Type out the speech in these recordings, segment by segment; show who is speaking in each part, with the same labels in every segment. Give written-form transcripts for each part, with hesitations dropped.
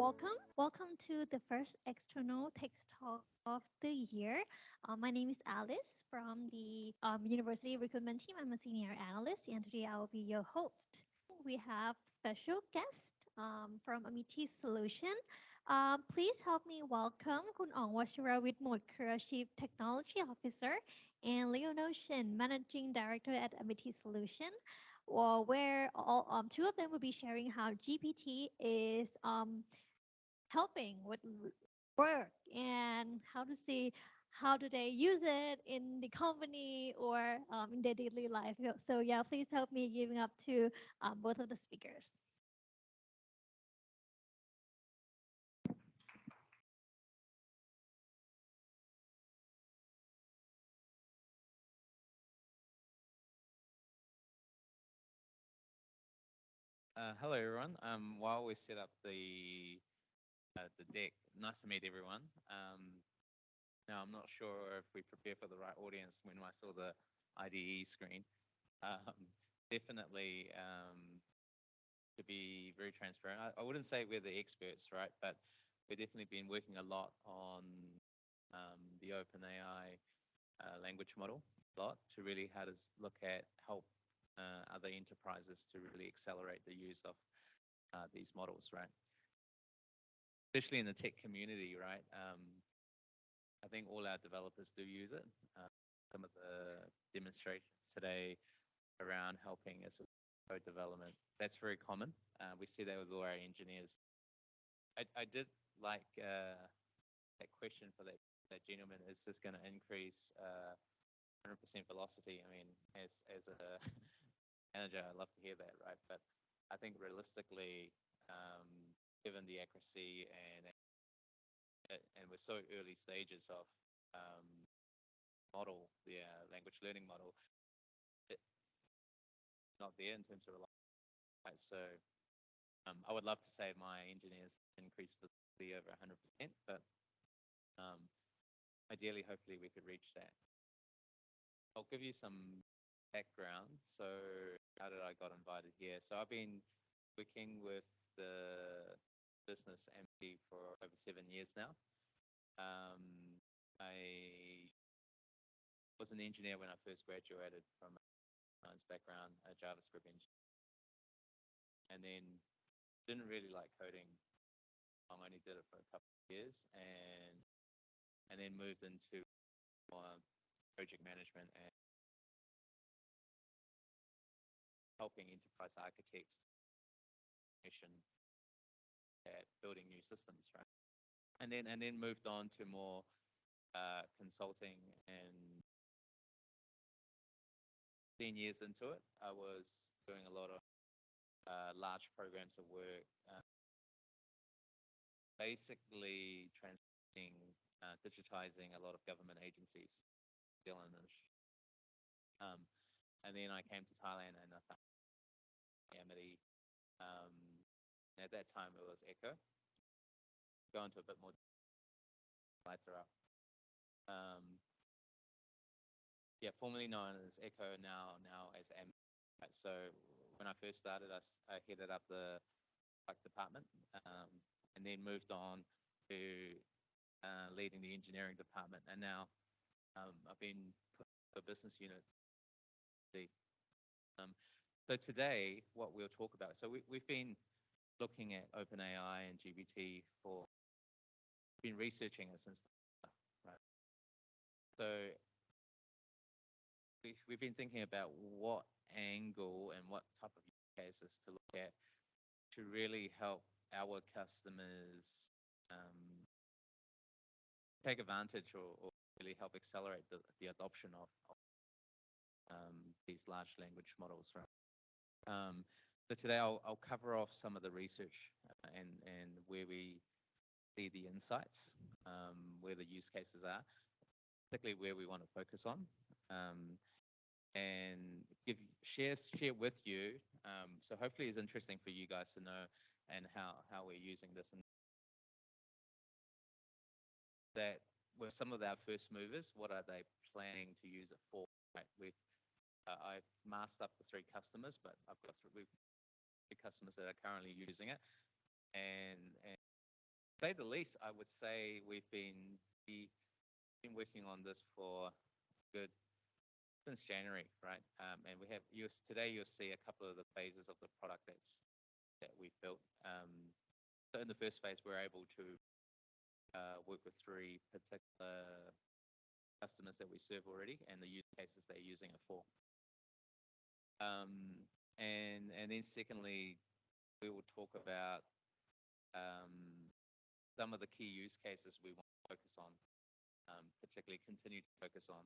Speaker 1: Welcome to the first external text talk of the year. My name is Alice from the University Recruitment Team. I'm a senior analyst, and today I will be your host. We have special guest from Amity Solutions. Please help me welcome Kun Ong Wachiravit Modecrua, Chief Technology Officer, and Lionel Chin, Managing Director at Amity Solutions. Well, where all two of them will be sharing how GPT is helping with work and how do they use it in the company or in their daily life. So yeah, please help me giving up to both of the speakers.
Speaker 2: Hello, everyone. While we set up the deck, nice to meet everyone. Now, I'm not sure if we prepare for the right audience when I saw the IDE screen. Um, Definitely, to be very transparent, I wouldn't say we're the experts, right? But we've definitely been working a lot on the OpenAI language model a lot to really look at help other enterprises to really accelerate the use of these models, right? Especially in the tech community, right? I think all our developers do use it. Some of the demonstrations today around helping us with code development, that's very common. We see that with all our engineers. I did like that question for that gentleman. Is this going to increase 100% velocity? I mean, as a manager, I love to hear that, right? But I think realistically, given the accuracy and we're so early stages of model, the language learning model, it's not there in terms of reliability. Right? So I would love to say my engineers increase velocity over 100%, but ideally, hopefully, we could reach that. I'll give you some background. So how did I got invited here? So I've been working with the business Amity for over 7 years now. I was an engineer when I first graduated from a science background, a JavaScript engineer, and then didn't really like coding. I only did it for a couple of years, and then moved into project management and helping enterprise architects mission at building new systems, right? And then moved on to more consulting, and 10 years into it, I was doing a lot of large programs of work, basically transitioning, digitizing a lot of government agencies, and then I came to Thailand and I found Amity. At that time, it was Echo. Go into a bit more. Lights are up. Yeah, formerly known as Echo, now as Amity. So when I first started, I headed up the product department, and then moved on to leading the engineering department, and now I've been put the business unit. So today, what we'll talk about. So we've been looking at OpenAI and GPT for, been researching it since, right? So we've been thinking about what angle and what type of use cases to look at to really help our customers take advantage or really help accelerate the adoption of these large language models, right? So today I'll cover off some of the research and where we see the insights, where the use cases are, particularly where we want to focus on, and share with you. So hopefully it's interesting for you guys to know and how we're using this, and that with some of our first movers, what are they planning to use it for? Right? I've masked up the 3 customers, but I've got 3 customers that are currently using it, and say the least, I would say we've been working on this for good since January, right? And we have today you'll see a couple of the phases of the product that we've built. So in the first phase, we're able to work with three particular customers that we serve already and the use cases they're using it for. And then secondly, we will talk about some of the key use cases we want to focus on, particularly continue to focus on.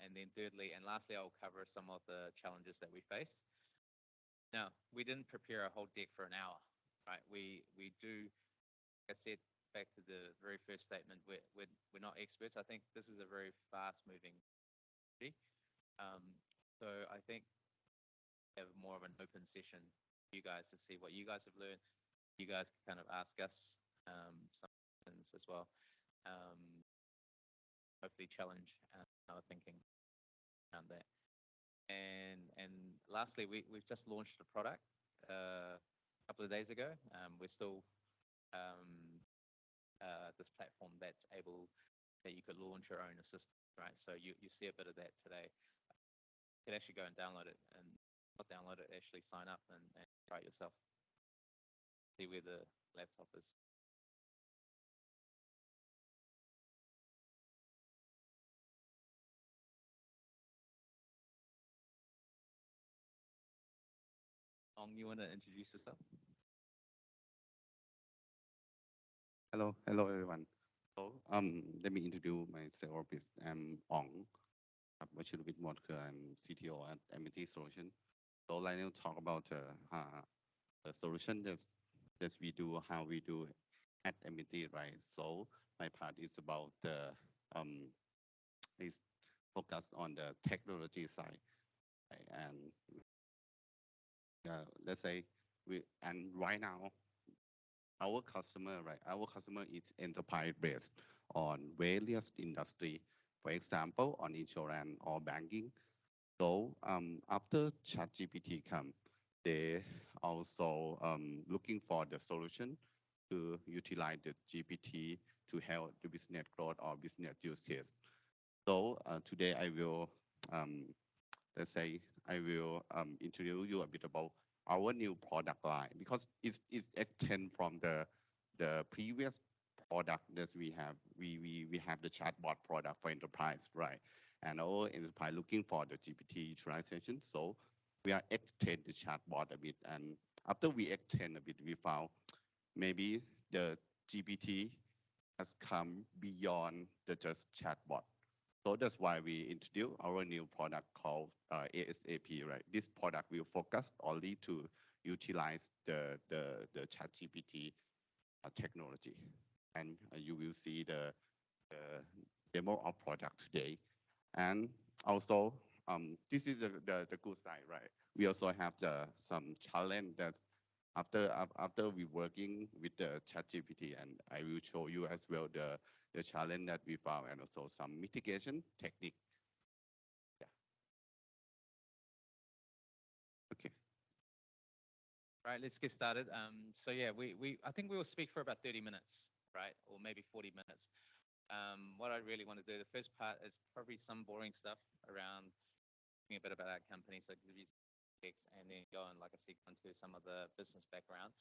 Speaker 2: And then thirdly and lastly, I'll cover some of the challenges that we face. Now, we didn't prepare a whole deck for an hour, right? We do, like I said, back to the very first statement, we're not experts. I think this is a very fast-moving industry. So I think we have more of an open session for you guys to see what you guys have learned. You guys can kind of ask us some questions as well. Hopefully challenge our thinking around that. And lastly, we've just launched a product a couple of days ago. We're still this platform that you could launch your own assistant, right? So you see a bit of that today. You can actually go and download it, and not download it, actually sign up and try it yourself. See where the laptop is. You want to introduce yourself?
Speaker 3: Hello everyone. So let me introduce myself. I'm Ong. I'm Wachiravit Modecrua. I'm CTO at Amity Solutions. So Lionel talk about the solution that we do, how we do at Amity, right? So my part is about is focused on the technology side, right? And let's say right now our customer, right? Our customer is enterprise based on various industry, for example, on insurance or banking. So after ChatGPT come, they also looking for the solution to utilize the GPT to help the business growth or business use case. So today I will let's say I will introduce you a bit about our new product line because it's extend from the previous product that we have. We have the chatbot product for enterprise, right? And our enterprise looking for the GPT utilization. So we are extend the chatbot a bit, and after we extend a bit, we found maybe the GPT has come beyond the just chatbot. So that's why we introduced our new product called ASAP, right? This product will focus only to utilize the ChatGPT technology. And you will see the demo of product today. And also, this is the good side, right? We also have some challenge that after we working with the ChatGPT, and I will show you as well the challenge that we found and also some mitigation technique. Yeah. Okay.
Speaker 2: Right, let's get started. So yeah, I think we will speak for about 30 minutes, right? Or maybe 40 minutes. What I really want to do, the first part is probably some boring stuff around a bit about our company, so give you text, and then go on, like I said, into some of the business background,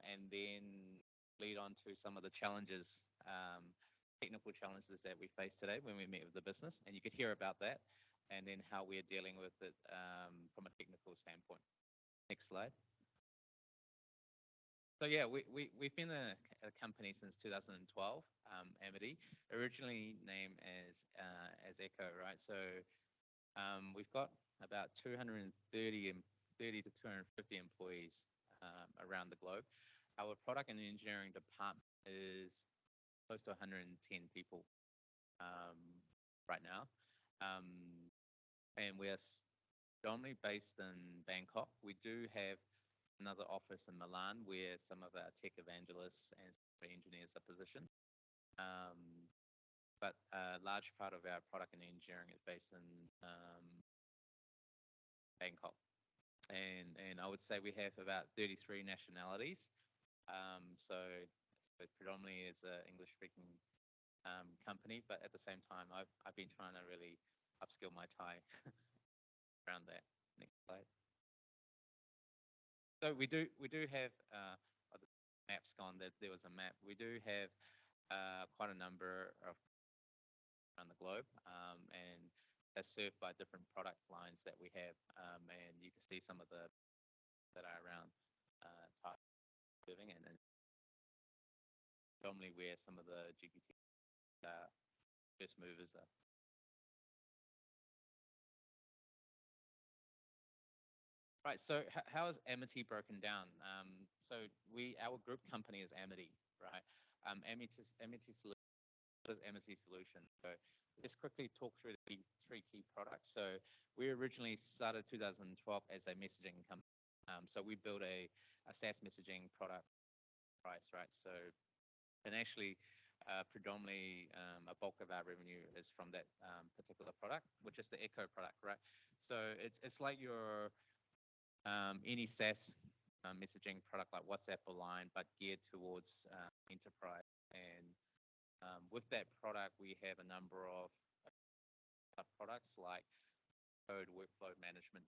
Speaker 2: and then lead on to some of the challenges, technical challenges that we face today when we meet with the business, and you could hear about that, and then how we're dealing with it from a technical standpoint. Next slide. So yeah, we've been a company since 2012, Amity, originally named as Echo, right? So we've got about 230 to 250 employees around the globe. Our product and engineering department is close to 110 people right now, and we're predominantly based in Bangkok. We do have another office in Milan where some of our tech evangelists and engineers are positioned. But a large part of our product and engineering is based in Bangkok. And I would say we have about 33 nationalities So predominantly is an English speaking company, but at the same time, I've been trying to really upskill my Thai around that. Next slide. So we do have the maps gone. That there was a map. We do have quite a number of around the globe, and they're served by different product lines that we have. And you can see some of the that are around Thai serving, and predominantly where some of the GPT first movers are. Right. So how is Amity broken down? So our group company is Amity, right? Amity Solutions is Amity Solutions. So let's quickly talk through the three key products. So we originally started 2012 as a messaging company. So we built a SaaS messaging product price, right? So and actually predominantly a bulk of our revenue is from that particular product, which is the Echo product, right? So it's like your any SaaS messaging product like WhatsApp or Line, but geared towards enterprise. And with that product, we have a number of products like code workflow management,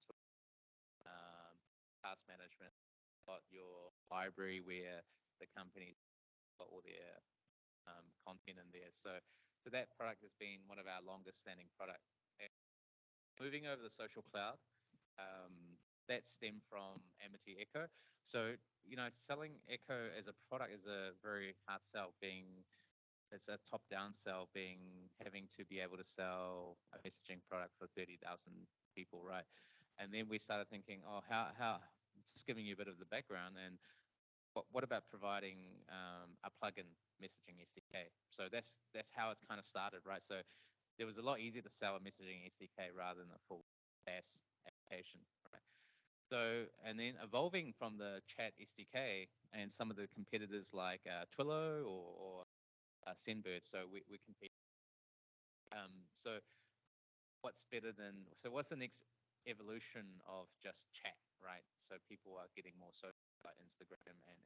Speaker 2: task management, got your library where the company got all their content in there. So that product has been one of our longest standing products. Moving over the social cloud, that stemmed from Amity Echo. So, selling Echo as a product is a very hard sell, it's a top-down sell, having to be able to sell a messaging product for 30,000 people, right? And then we started thinking, oh, how just giving you a bit of the background, and what about providing a plugin messaging SDK? So that's how it's kind of started, right? So it was a lot easier to sell a messaging SDK rather than a full SaaS application, right? So, and then evolving from the chat SDK and some of the competitors like Twilio or Sendbird. So we compete. So what's the next evolution of just chat, right? So people are getting more social like Instagram and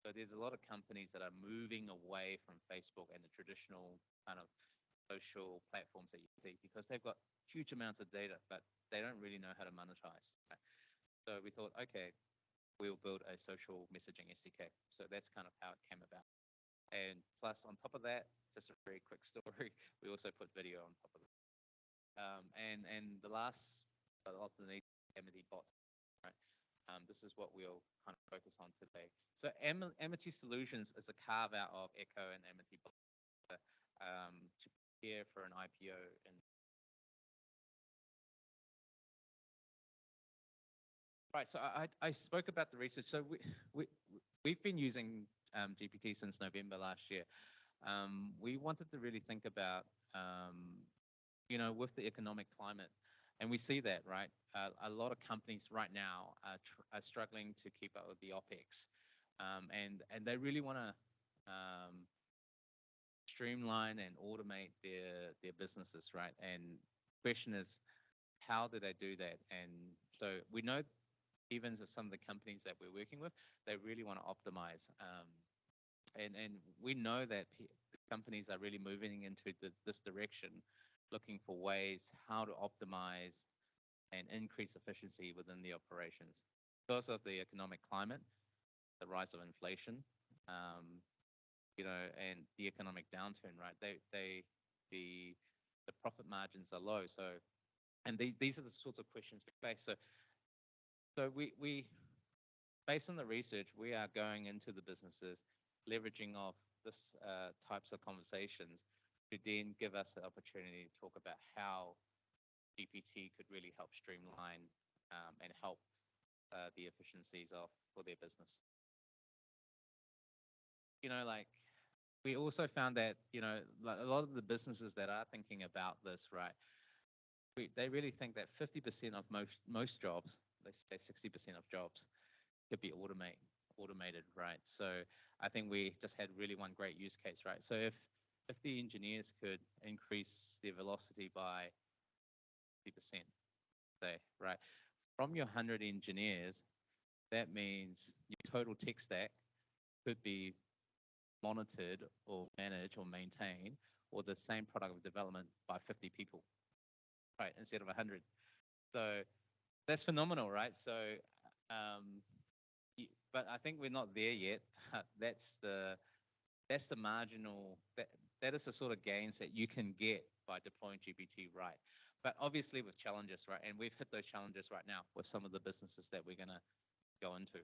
Speaker 2: so there's a lot of companies that are moving away from Facebook and the traditional kind of social platforms that you see because they've got huge amounts of data, but they don't really know how to monetize. Right? So we thought, okay, we'll build a social messaging SDK. So that's kind of how it came about. And plus, on top of that, just a very quick story, we also put video on top of it. And the last, of the Amity bots, right? This is what we'll kind of focus on today. So Amity Solutions is a carve out of Echo and Amity bots to prepare for an IPO. And right, so I spoke about the research. So we've been using GPT since November last year. We wanted to really think about, with the economic climate, and we see that, right? A lot of companies right now are struggling to keep up with the OPEX, and they really want to streamline and automate their businesses, right? And the question is, how do they do that? And so we know even of some of the companies that we're working with, they really want to optimize. And we know that companies are really moving into this direction, looking for ways how to optimize and increase efficiency within the operations. Because of the economic climate, the rise of inflation, and the economic downturn, right? The profit margins are low. So, and these are the sorts of questions we face. So we based on the research, we are going into the businesses, leveraging off this types of conversations to then give us the opportunity to talk about how GPT could really help streamline and help the efficiencies for their business. Like we also found that, like a lot of the businesses that are thinking about this, right, they really think that 50% of most jobs, let's say 60% of jobs, could be automated, right? So I think we just had really one great use case, right? So if the engineers could increase their velocity by 50%, say, right, from your 100 engineers, that means your total tech stack could be monitored or managed or maintained, or the same product of development by 50 people, right, instead of 100. So that's phenomenal, right? So, um, but I think we're not there yet. that's the marginal, that is the sort of gains that you can get by deploying GPT right. But obviously with challenges, right? And we've hit those challenges right now with some of the businesses that we're gonna go into.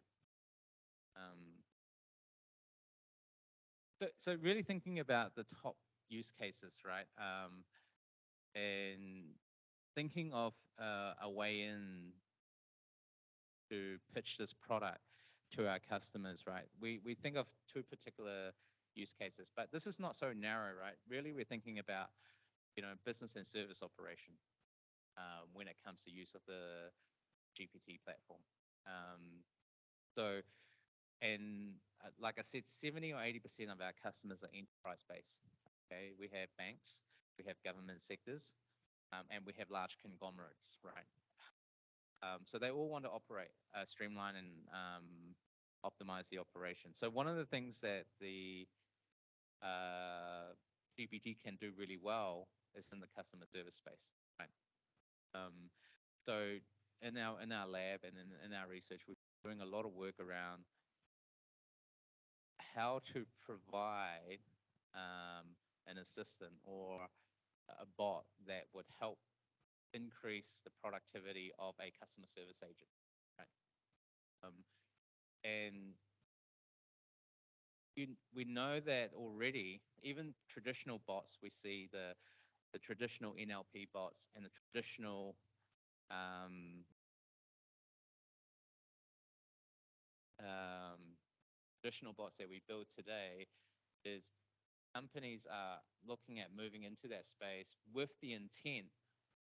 Speaker 2: So really thinking about the top use cases, right? And thinking of a way in to pitch this product to our customers, right? We think of two particular use cases, but this is not so narrow, right? Really, we're thinking about, business and service operation when it comes to use of the GPT platform. So, and like I said, 70 or 80% of our customers are enterprise-based. Okay, we have banks, we have government sectors, and we have large conglomerates, right? So they all want to operate, streamline, and optimize the operation. So one of the things that the GPT can do really well is in the customer service space, right? So in our lab and in our research, we're doing a lot of work around how to provide an assistant or a bot that would help increase the productivity of a customer service agent, right? And we know that already, even traditional bots, we see the traditional NLP bots and the traditional traditional bots that we build today is companies are looking at moving into that space with the intent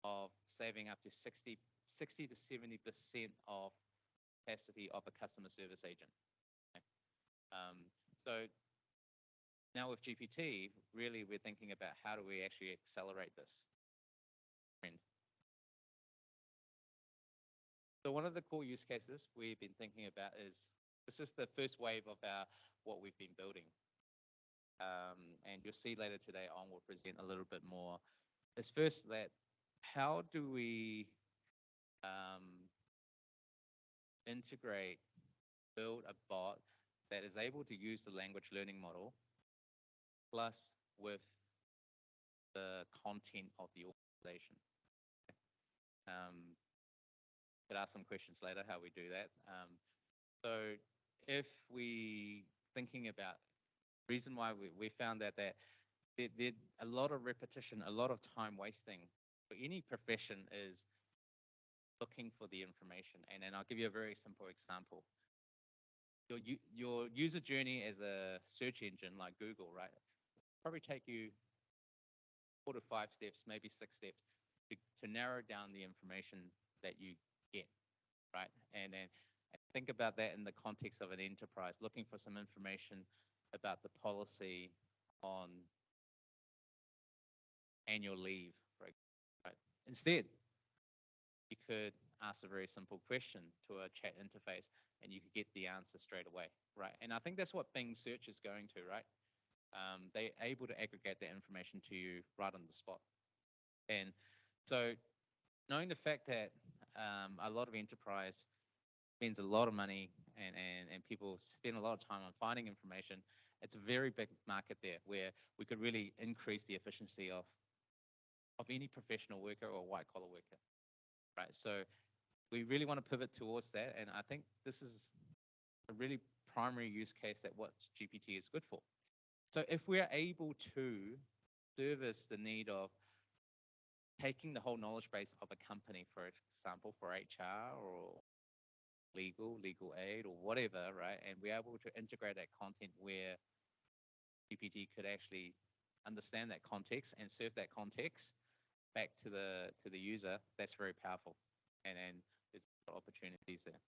Speaker 2: of saving up to 60 to 70% of capacity of a customer service agent. Okay? So now with GPT, really we're thinking about how do we actually accelerate this trend. So one of the core use cases we've been thinking about is, this is the first wave of what we've been building. And you'll see later today on, we'll present a little bit more. Is first that how do we integrate, build a bot that is able to use the language learning model plus with the content of the organization. Could ask some questions later how we do that. So if we thinking about the reason why we found that there a lot of repetition, a lot of time wasting for any profession is looking for the information. And I'll give you a very simple example. Your user journey as a search engine like Google, right? Probably take you 4 to 5 steps, maybe 6 steps to narrow down the information that you get, right? And then think about that in the context of an enterprise, looking for some information about the policy on annual leave, right? Instead, you could ask a very simple question to a chat interface and you could get the answer straight away, right? And I think that's what Bing Search is going to, right? They're able to aggregate that information to you right on the spot. And so knowing the fact that a lot of enterprise spends a lot of money and people spend a lot of time on finding information, it's a very big market there where we could really increase the efficiency of any professional worker or white collar worker, right? So we really want to pivot towards that. And I think this is a really primary use case that what GPT is good for. So if we're able to service the need of taking the whole knowledge base of a company, for example, for HR or legal aid or whatever, right? And we're able to integrate that content where GPT could actually understand that context and serve that context back to the user. That's very powerful, and there's opportunities there.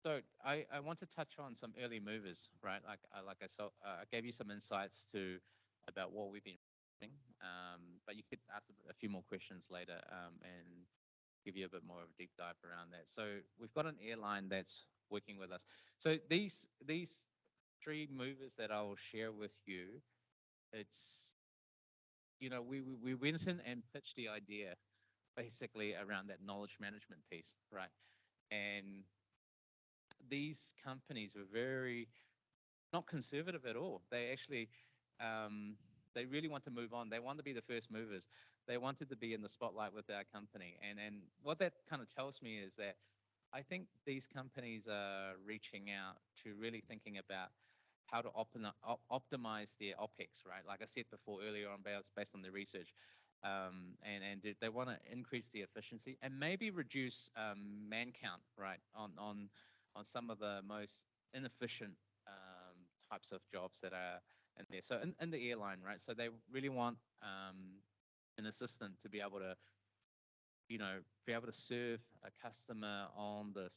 Speaker 2: So I want to touch on some early movers, right? Like I gave you some insights about what we've been doing, but you could ask a few more questions later and give you a bit more of a deep dive around that. So we've got an airline that's working with us. So these three movers that I will share with you, it's we went in and pitched the idea basically around that knowledge management piece, right? And these companies were very not conservative at all. They actually they really want to move on. They want to be the first movers. They wanted to be in the spotlight with our company. And what that kind of tells me is that I think these companies are reaching out to really thinking about how to optimize their OPEX, right? Like I said before earlier on, based on the research. And they want to increase the efficiency and maybe reduce man count, right, on some of the most inefficient types of jobs that are in there. So in the airline, right? So they really want an assistant to be able to, serve a customer on the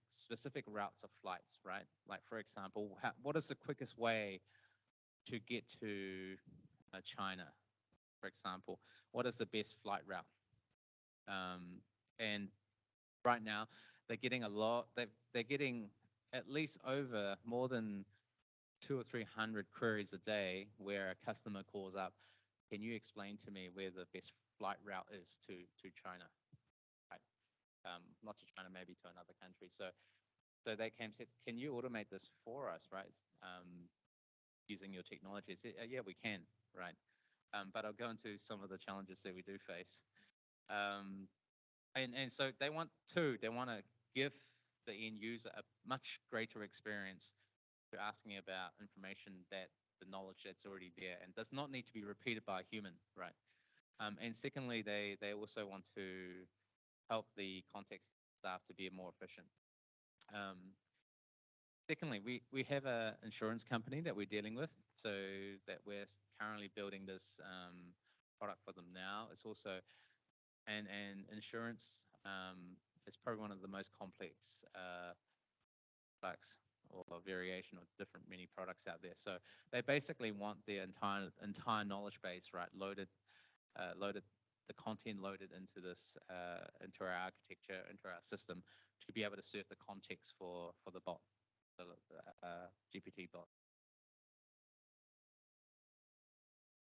Speaker 2: specific routes of flights, right? Like for example, what is the quickest way to get to China, for example? What is the best flight route? And right now, they're getting a lot. They're getting at least over more than 200 or 300 queries a day where a customer calls up. Can you explain to me where the best flight route is to China? Right. Not to China, maybe to another country. So they came and said, can you automate this for us, right? Using your technology. I said, yeah, we can, right? But I'll go into some of the challenges that we do face. And so they want to give the end user a much greater experience to asking about information that the knowledge that's already there and does not need to be repeated by a human, right? And secondly, they also want to help the context staff to be more efficient. Secondly, we have an insurance company that we're dealing with, so that we're currently building this product for them now. It's also and insurance is probably one of the most complex products or variation of different many products out there. So they basically want the entire knowledge base, right, loaded the content loaded into this into our architecture, into our system, to be able to serve the context for the bot, the GPT bot.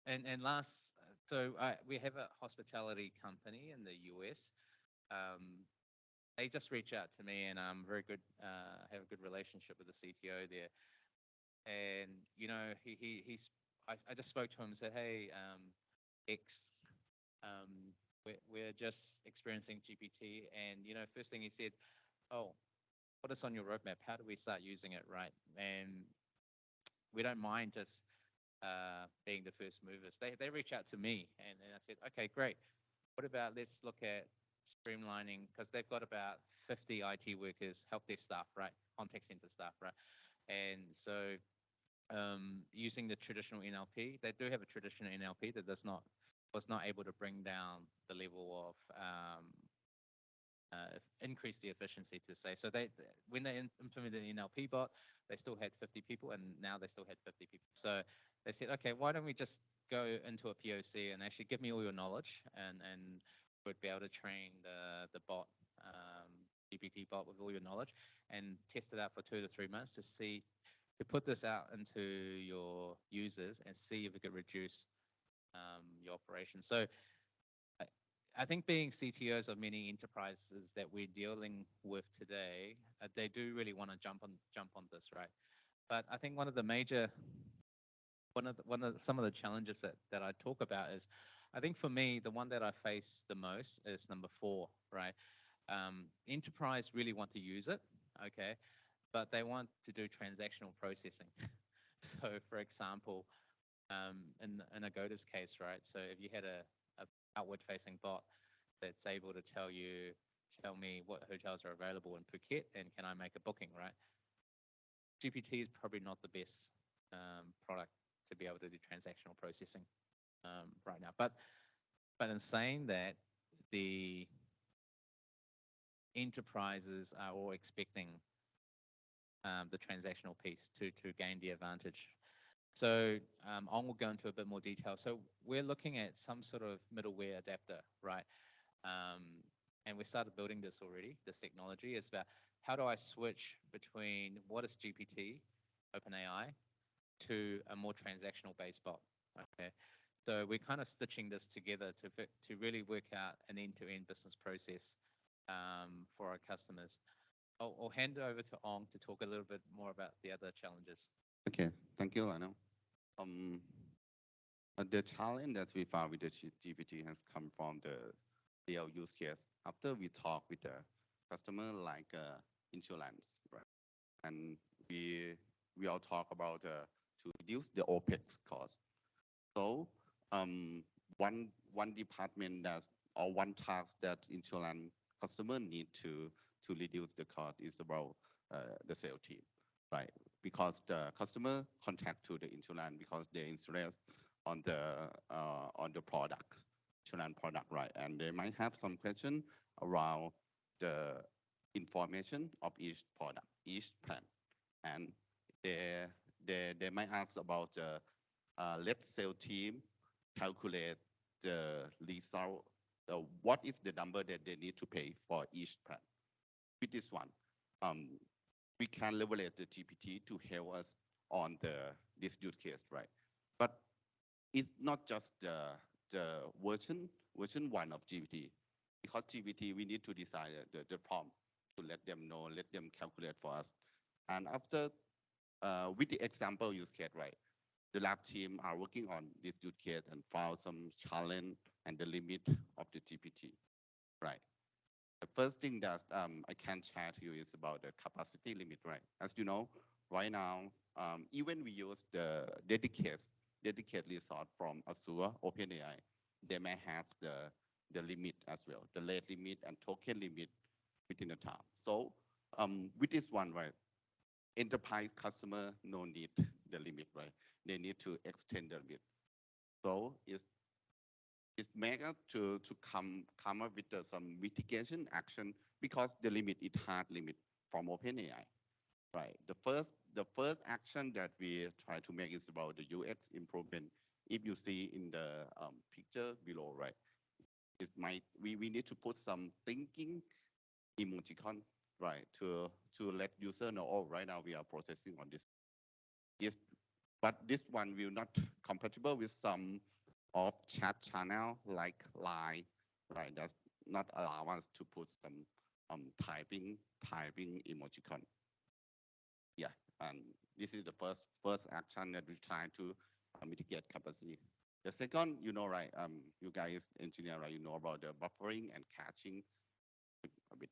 Speaker 2: And last, so we have a hospitality company in the US. They just reach out to me, and I'm very good, have a good relationship with the CTO there. And I just spoke to him and said, hey, X, we're just experiencing GPT, and first thing he said, oh, put us on your roadmap. How do we start using it, right? And we don't mind just being the first movers. They reach out to me, and I said, okay, great. What about let's look at streamlining, because they've got about 50 IT workers, help desk staff, right? Contact center staff, right? And so using the traditional NLP, they do have a traditional NLP that was not able to bring down the level of increase the efficiency, to say. So when they implemented the NLP bot, they still had 50 people, and now they still had 50 people. So they said, okay, why don't we just go into a POC and actually give me all your knowledge, and would be able to train the bot, GPT bot, with all your knowledge, and test it out for 2 to 3 months to put this out into your users and see if it could reduce your operation. So I think being CTOs of many enterprises that we're dealing with today, they do really want to jump on this, right? But I think some of the challenges that I talk about is, I think for me, the one that I face the most is number 4, right? Enterprise really want to use it, okay, but they want to do transactional processing. So, for example, in Agoda's case, right? So if you had a outward-facing bot that's able to tell me what hotels are available in Phuket and can I make a booking, right? GPT is probably not the best product to be able to do transactional processing right now. But in saying that, the enterprises are all expecting the transactional piece to gain the advantage. So I will go into a bit more detail. So we're looking at some sort of middleware adapter, right? and we started building this already. This technology is about how do I switch between what is GPT, OpenAI, to a more transactional based bot. Okay, so we're kind of stitching this together to really work out an end-to-end business process for our customers. I'll hand it over to Ong to talk a little bit more about the other challenges.
Speaker 3: Okay, thank you, Lionel. Um, the challenge that we found with the GPT has come from the real use case. After we talk with the customer like insurance, right? And we we all talk about to reduce the OPEX cost. So one department that or one task that insurance customer need to reduce the cost is about the sales team, right? Because the customer contact to the insurance because they're interested on the product, insurance product, right? And they might have some question around the information of each product, each plan, and they they might ask about the let sales team calculate the result, what is the number that they need to pay for each plan. With this one, um, we can leverage the GPT to help us on this use case, right? But it's not just the version one of GPT. Because GPT, we need to design the prompt to let them know, let them calculate for us. And after, with the example use case, right? The lab team are working on this use case and found some challenge and the limit of the GPT, right? The first thing that I can share to you is about the capacity limit, right? As you know, right now, even we use the dedicated resource from Azure OpenAI, they may have the limit as well, the rate limit and token limit within the time. So with this one, right, enterprise customer no need the limit, right? They need to extend the limit. So it's make us to come up with some mitigation action because the limit is hard limit from OpenAI, right? The first action that we try to make is about the UX improvement. If you see in the picture below, right, it might we need to put some thinking emoticon, right, to let user know, oh, right now we are processing on this. Yes, but this one will not compatible with some of chat channel like Line, right? That's not allow us to put some typing emoticon. Yeah, and this is the first action that we try to mitigate capacity. The second, you know, right? You guys engineer, right? You know about the buffering and caching a bit,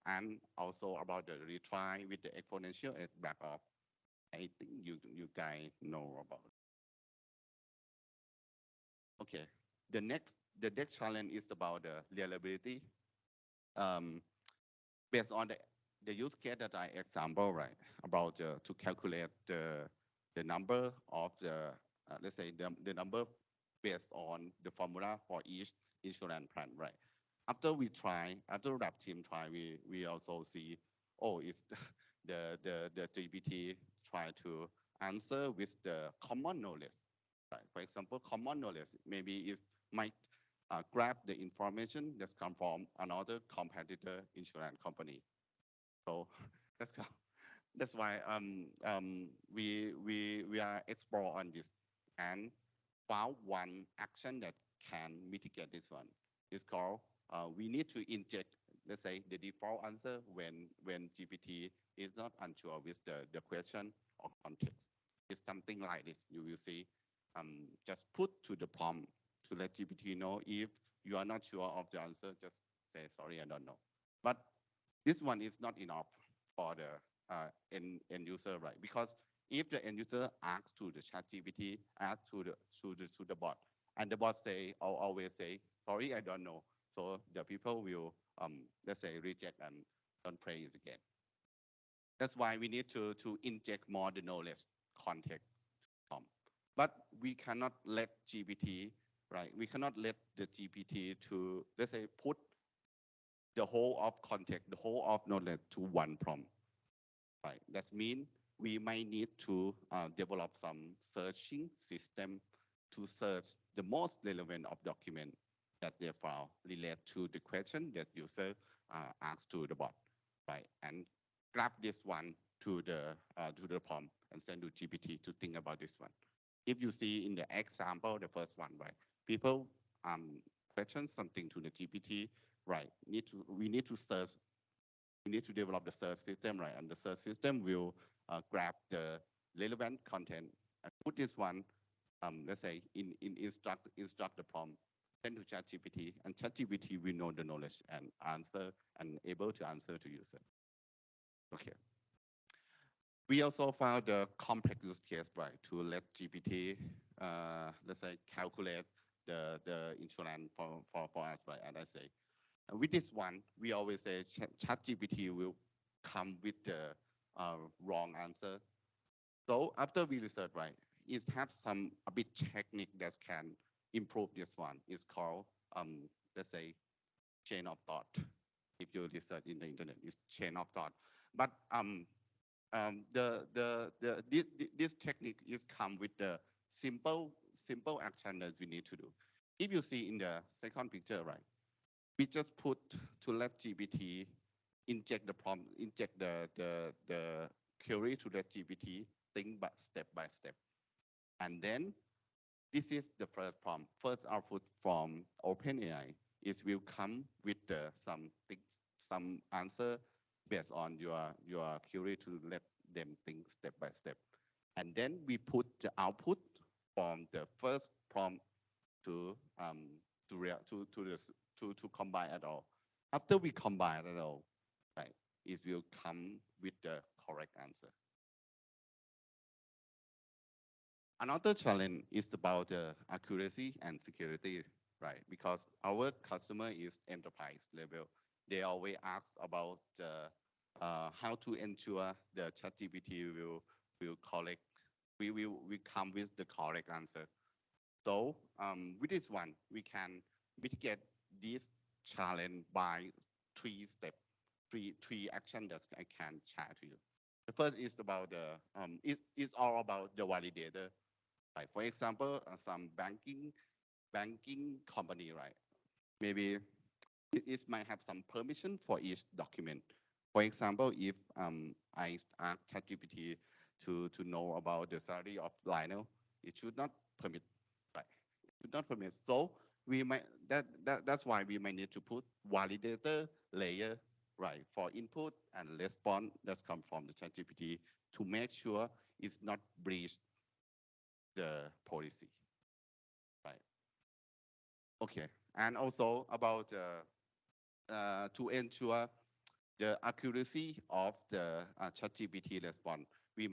Speaker 3: and also about the retry with the exponential as backup. I think you guys know about. Okay, the next challenge is about the reliability. Um, Based on the use case that I example, right, about to calculate the number of the let's say the number based on the formula for each insurance plan, right? After lab team try, we also see, oh, it's the GPT try to answer with the common knowledge, right? For example, common knowledge maybe is might grab the information that's come from another competitor insurance company. So that's that's why we are explore on this and found one action that can mitigate this one. It's called we need to inject, let's say, the default answer when GPT is not unsure with the question or context. It's something like this. You will see. Just put to the prompt to let GPT know if you are not sure of the answer. Just say sorry, I don't know. But this one is not enough for the end user, right? Because if the end user asks to the chat GPT, asks to the bot, and the bot say or always say, sorry, I don't know. So the people will let's say reject and don't play it again. That's why we need to inject more the knowledge context. But we cannot let GPT, right? We cannot let the GPT to, let's say, put the whole of context, the whole of knowledge to one prompt, right? That means we might need to develop some searching system to search the most relevant of document that they found relate to the question that user asked to the bot, right? And grab this one to the prompt and send to GPT to think about this one. If you see in the example, the first one, right? People question something to the GPT, right? We need to search. We need to develop the search system, right? And the search system will grab the relevant content and put this one, let's say, in instruct the prompt, send to ChatGPT, and ChatGPT will know the knowledge and answer and able to answer to user. Okay. We also found a complex use case, right, to let GPT, let's say, calculate the insurance for us, right? And I say, with this one, we always say ChatGPT will come with the wrong answer. So after we research, right, it has some a bit technique that can improve this one. It's called, let's say, chain of thought. If you research in the internet, it's chain of thought. But this technique is come with the simple action that we need to do. If you see in the second picture, right, we just put to let GPT inject the prompt, inject the query to let GPT think but step by step. And then this is the first prompt. First output from OpenAI is will come with some answer based on your query to let them think step by step. And then we put the output from the first prompt to to combine it all. After we combine it all, right, it will come with the correct answer. Another challenge is about the accuracy and security, right? Because our customer is enterprise level. They always ask about how to ensure the ChatGPT will collect, we come with the correct answer. So with this one, we can mitigate this challenge by three actions that I can share to you. The first is about it's all about the validator. Like for example, some banking company, right? Maybe it might have some permission for each document. For example, if I ask ChatGPT to know about the salary of Lionel, it should not permit, right? It should not permit. So we might that's why we might need to put validator layer, right, for input and response that come from the ChatGPT to make sure it's not breached the policy, right? Okay, and also about to ensure the accuracy of the ChatGPT response, we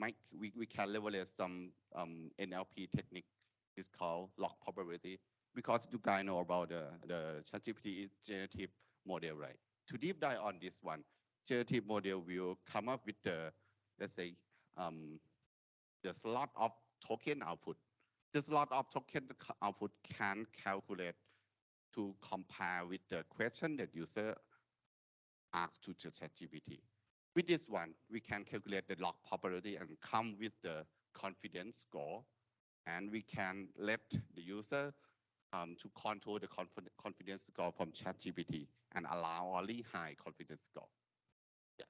Speaker 3: can leverage some NLP technique. It's called log probability because you guys know about the ChatGPT is generative model, right? To deep dive on this one, generative model will come up with the, let's say, the slot of token output. The slot of token output can calculate to compare with the question that user asked to ChatGPT. With this one, we can calculate the log probability and come with the confidence score, and we can let the user to control the confidence score from ChatGPT and allow only high confidence score. Yeah.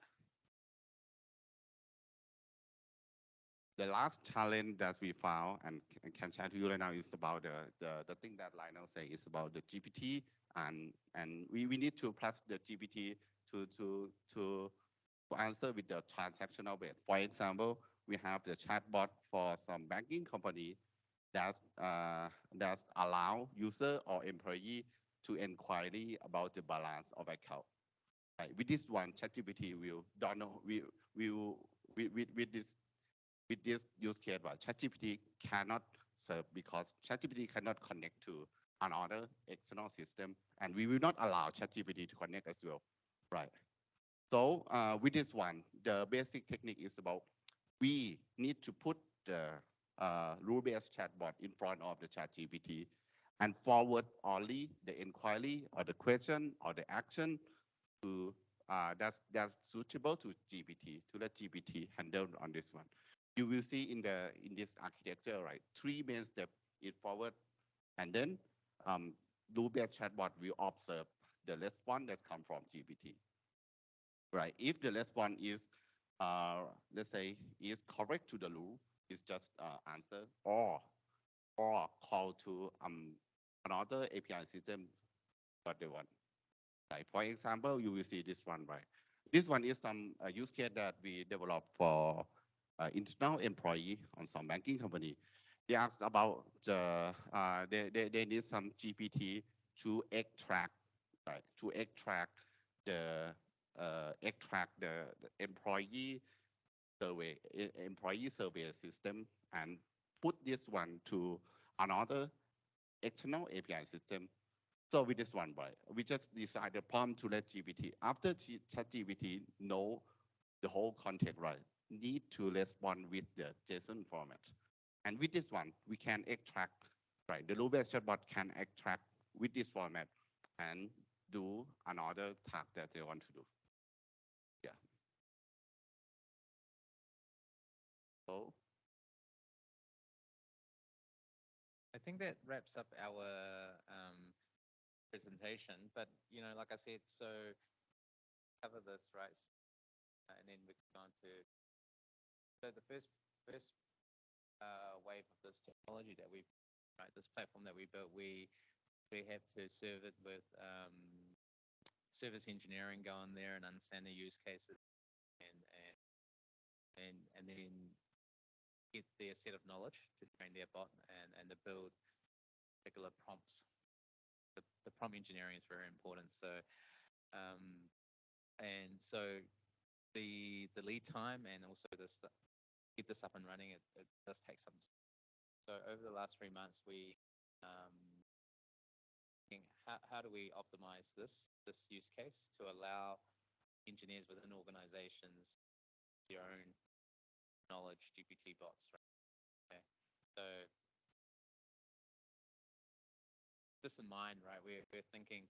Speaker 3: The last challenge that we found and can share to you right now is about the thing that Lionel say is about the GPT and we need to press the GPT to answer with the transactional base. For example, we have the chatbot for some banking company that allow user or employee to inquiry about the balance of account. Right. With this one, ChatGPT will don't know with this use case, right? ChatGPT cannot serve because ChatGPT cannot connect to another external system, and we will not allow ChatGPT to connect as well, right? So with this one, the basic technique is about we need to put the rule-based chatbot in front of the ChatGPT and forward only the inquiry or the question or the action to that's suitable to GPT to let GPT handle on this one. You will see in this architecture, right? Three main steps is forward, and then rule-based chatbot will observe the response that come from GPT, right? If the response is, let's say, is correct to the rule, it's just answer or call to another API system what they want. Right. For example, you will see this one, right? This one is some use case that we developed for internal employee on some banking company. They asked about they need some GPT to extract, right? To extract the employee survey system and put this one to another external API system. So with this one, right, we just decide the prompt to let GPT. After ChatGPT know the whole context, right, need to respond with the JSON format. And with this one, we can extract, right, the rule-based chatbot can extract with this format and do another task that they want to do. Yeah. So
Speaker 2: I think that wraps up our presentation. But like I said, so cover this, right? And then we go on to the first wave of this technology that we, right, this platform that we built, we have to serve it with service engineering, go in there and understand the use cases, and then get their set of knowledge to train their bot and to build particular prompts. The prompt engineering is very important. So and so the lead time and also this get this up and running, it does take some time. So over the last 3 months, we how do we optimize this use case to allow engineers within organizations their own knowledge GPT bots, right? Okay. So this in mind, right? We're thinking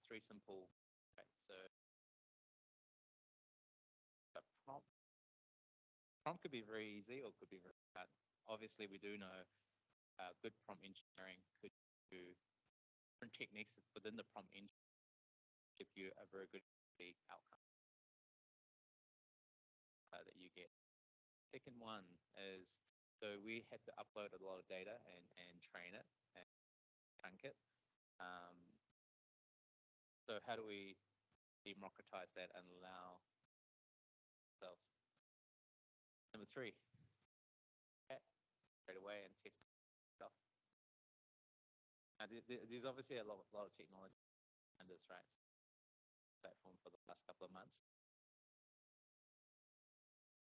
Speaker 2: three simple, right? So a prompt could be very easy or could be very hard. Obviously, we do know good prompt engineering could do different techniques within the prompt engine give you a very good outcome that you get. Second one is, so we had to upload a lot of data and train it and chunk it. So how do we democratize that and allow ourselves? Number three, straight away and test stuff. Now, there's obviously a lot of technology in this, right? Platform for the last couple of months.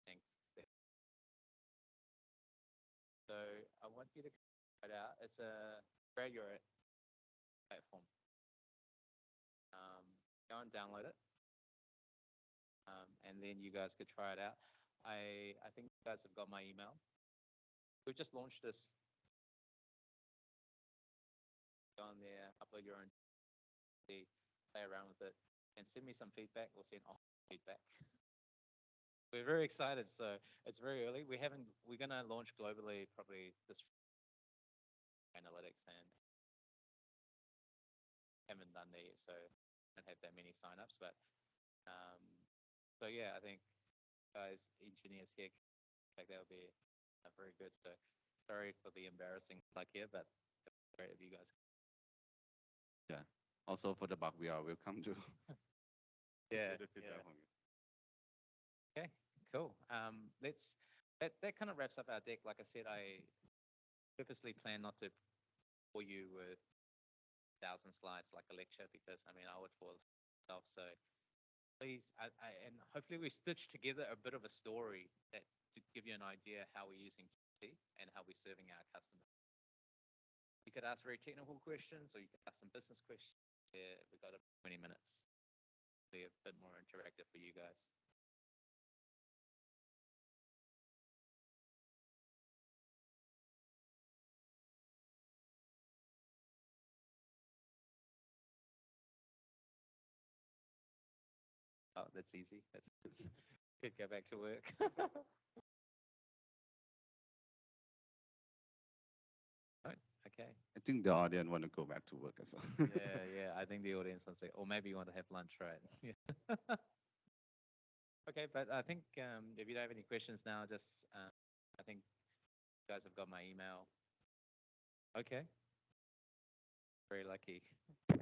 Speaker 2: Thanks. So I want you to try it out. It's a create your platform. Go and download it, and then you guys could try it out. I think you guys have got my email. We've just launched this. Go on there, upload your own, play around with it, and send me some feedback or send off feedback. We're very excited. So it's very early. We're gonna launch globally probably this analytics and haven't done that yet, so don't have that many signups. But so yeah, I think guys, engineers here, like that would be very good. So sorry for the embarrassing plug here, but great if you guys.
Speaker 3: yeah. Also for the bug, we are welcome to.
Speaker 2: Yeah.
Speaker 3: The feedback from you.
Speaker 2: Okay, cool. That kind of wraps up our deck. Like I said, I purposely plan not to bore you with 1,000 slides like a lecture because I would bore myself. So please, and hopefully we stitch together a bit of a story that to give you an idea how we're using GPT and how we're serving our customers. You could ask very technical questions, or you could ask some business questions. Yeah, we've got 20 minutes. Be a bit more interactive for you guys. Oh, that's easy. That's good. Go back to work. Right. Okay.
Speaker 3: I think the audience want to go back to work as well.
Speaker 2: Yeah, yeah. I think the audience wants to, or maybe you want to have lunch, right? Yeah. Okay, but I think if you don't have any questions now, just I think you guys have got my email. Okay, very lucky.
Speaker 4: Is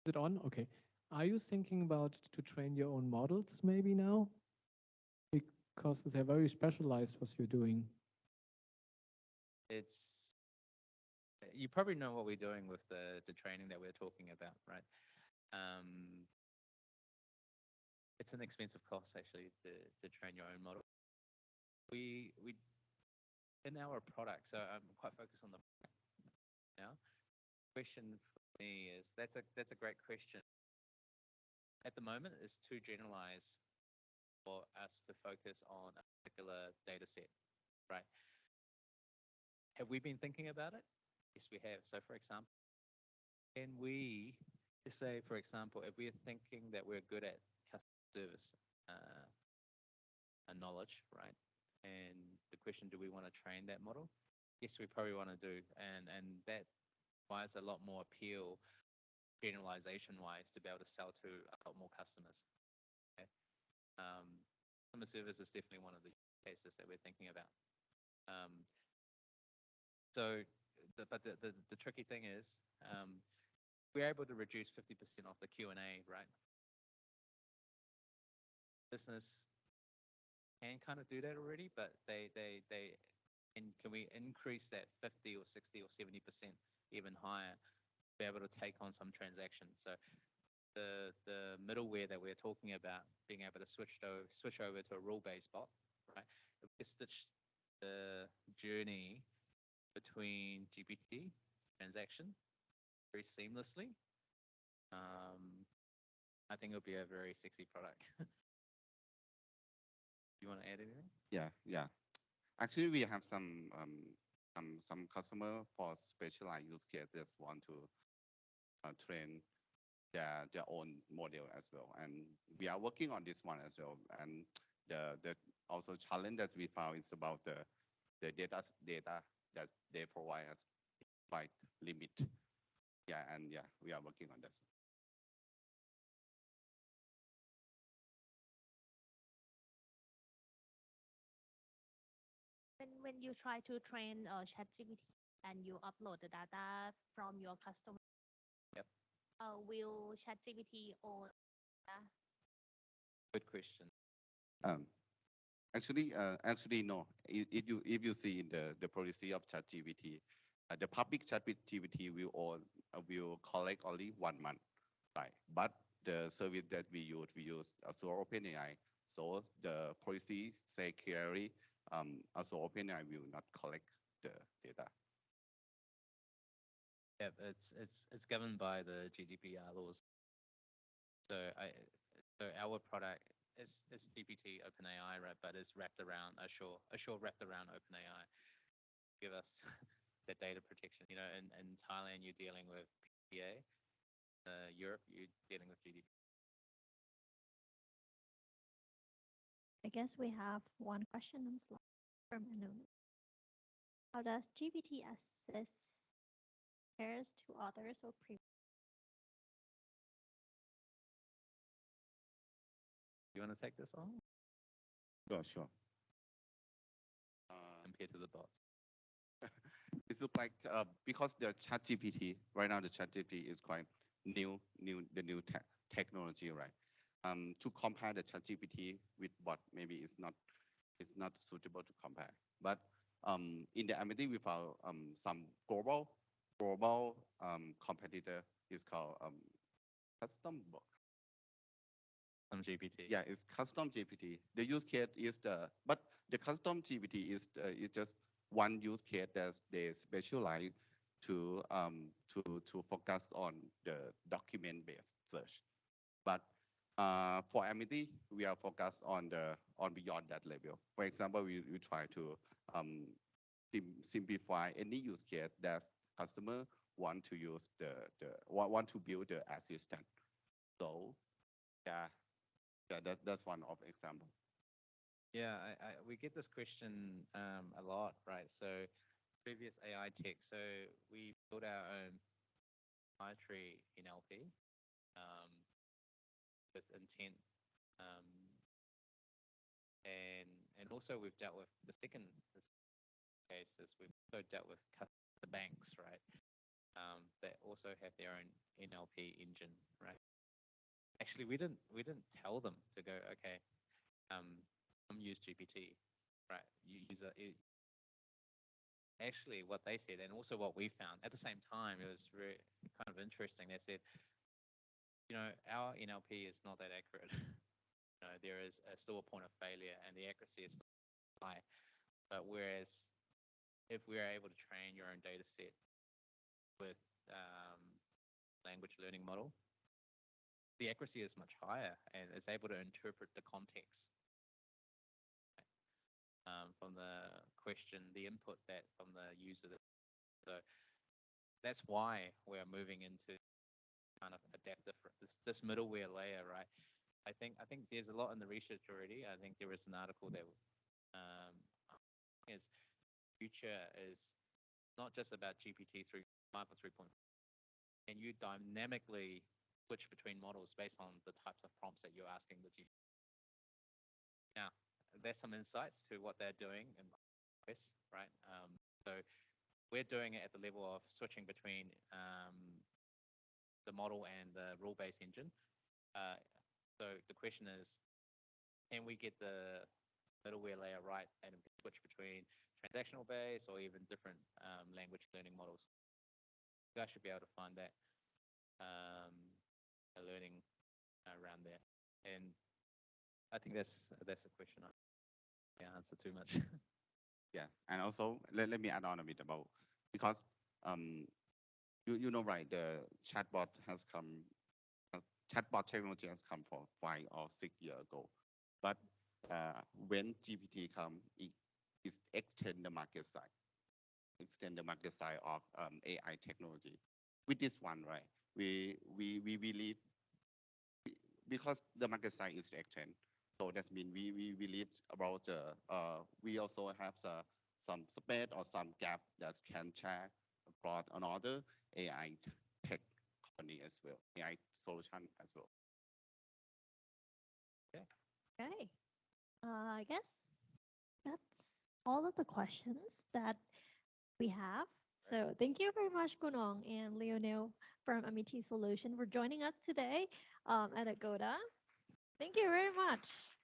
Speaker 4: it on? Okay. Are you thinking about to train your own models maybe now? Because they're very specialized what you're doing.
Speaker 2: It's you probably know what we're doing with the training that we're talking about, right? Um, it's an expensive cost actually to train your own model. We in our product, so I'm quite focused on the product now. Question for me is that's a great question. At the moment, it's too generalized for us to focus on a particular data set, right? Have we been thinking about it? Yes, we have. So, for example, can we say, for example, if we're thinking that we're good at customer service knowledge, right? And the question, do we want to train that model? Yes, we probably want to do, and that requires a lot more appeal, generalization wise, to be able to sell to a lot more customers. Okay? Customer service is definitely one of the cases that we're thinking about. Um, so, but the tricky thing is, we're able to reduce 50% off the Q&A, right? Business can kind of do that already, but and can we increase that 50 or 60 or 70% even higher to be able to take on some transactions? So the middleware that we're talking about, being able to switch over to a rule-based bot, right? If we stitch the journey between GPT transaction very seamlessly, I think it'll be a very sexy product. You want to add anything?
Speaker 3: Yeah. Actually, we have some customer for specialized use cases want to train their own model as well, and we are working on this one as well. And the also challenge that we found is about the data that they provide us quite limit. Yeah, and yeah, we are working on this.
Speaker 5: When you try to train ChatGPT and you upload the data from your customer,
Speaker 2: Yep.
Speaker 5: Will ChatGPT or
Speaker 2: Good question.
Speaker 3: Um, actually, no. If you see in the policy of ChatGPT, the public ChatGPT will collect only 1 month, right? But the service that we use through OpenAI. So the policy say clearly, also OpenAI will not collect the data.
Speaker 2: Yeah, it's governed by the GDPR laws. So our product is GPT OpenAI, right? But it's wrapped around Assure wrapped around OpenAI. Give us the data protection. You know, in Thailand you're dealing with PPA. Europe you're dealing with GDPR.
Speaker 1: I guess we have one question on slide from Anonymous. How does GPT assess compares to others or previous?
Speaker 2: You want to take this on?
Speaker 3: Sure.
Speaker 2: Compared to the bots.
Speaker 3: It looks like because the ChatGPT right now, the ChatGPT is quite new technology, right? To compare the ChatGPT with what maybe is not suitable to compare. But in the Amity, we found some global competitor is called custom.
Speaker 2: Some GPT.
Speaker 3: Yeah, it's custom GPT. The use case is but the custom GPT is just one use case that they specialize to focus on the document-based search. But for Amity, we are focused on beyond that level. For example, we try to simplify any use case that customer want to use want to build the assistant. So yeah, that's one of example.
Speaker 2: Yeah, we get this question a lot, right? So previous AI tech, so we built our own proprietary NLP um, with intent, um, and also we've dealt with the second case is we've also dealt with the banks, right? That also have their own NLP engine, right? Actually, we didn't tell them to go, okay, come use GPT, right? You use it. Actually, what they said, and also what we found at the same time, it was very kind of interesting. They said, our NLP is not that accurate. There is still a point of failure, and the accuracy is still high. But whereas if we are able to train your own data set with language learning model, the accuracy is much higher and it's able to interpret the context from the question, the input that from the user. So that's why we're moving into kind of adaptive this middleware layer, right? I think there's a lot in the research already. I think there was an article that um, is future is not just about GPT 3.5 or 3.4. And you dynamically switch between models based on the types of prompts that you're asking the GPT. Now, there's some insights to what they're doing in iOS, right? So we're doing it at the level of switching between the model and the rule-based engine. So the question is, can we get the middleware layer right and switch between transactional based or even different language learning models? You guys should be able to find that learning around there. And I think that's a question I can't answer too much.
Speaker 3: Yeah, and also let me add on a bit about because um you know right, the chatbot has come chatbot technology has come for 5 or 6 years ago, but when GPT come, it extend the market size, of AI technology. With this one, right, we believe because the market size is extend, so that means we believe about we also have some space or some gap that can share across another AI tech company as well, AI solution as well.
Speaker 2: Okay.
Speaker 1: Okay. I guess that's all of the questions that we have. So thank you very much, Gunong and Lionel from Amity Solutions for joining us today at Agoda. Thank you very much.